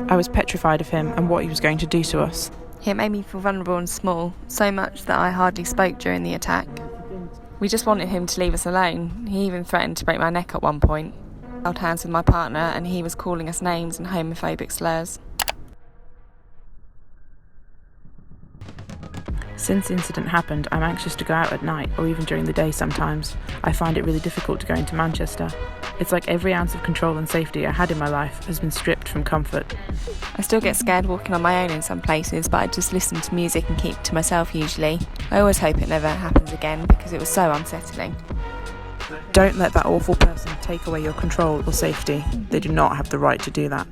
I was petrified of him and what he was going to do to us. It made me feel vulnerable and small, so much that I hardly spoke during the attack. We just wanted him to leave us alone. He even threatened to break my neck at one point. I held hands with my partner and he was calling us names and homophobic slurs. Since the incident happened, I'm anxious to go out at night or even during the day sometimes. I find it really difficult to go into Manchester. It's like every ounce of control and safety I had in my life has been stripped from comfort. I still get scared walking on my own in some places, but I just listen to music and keep to myself usually. I always hope it never happens again because it was so unsettling. Don't let that awful person take away your control or safety. They do not have the right to do that.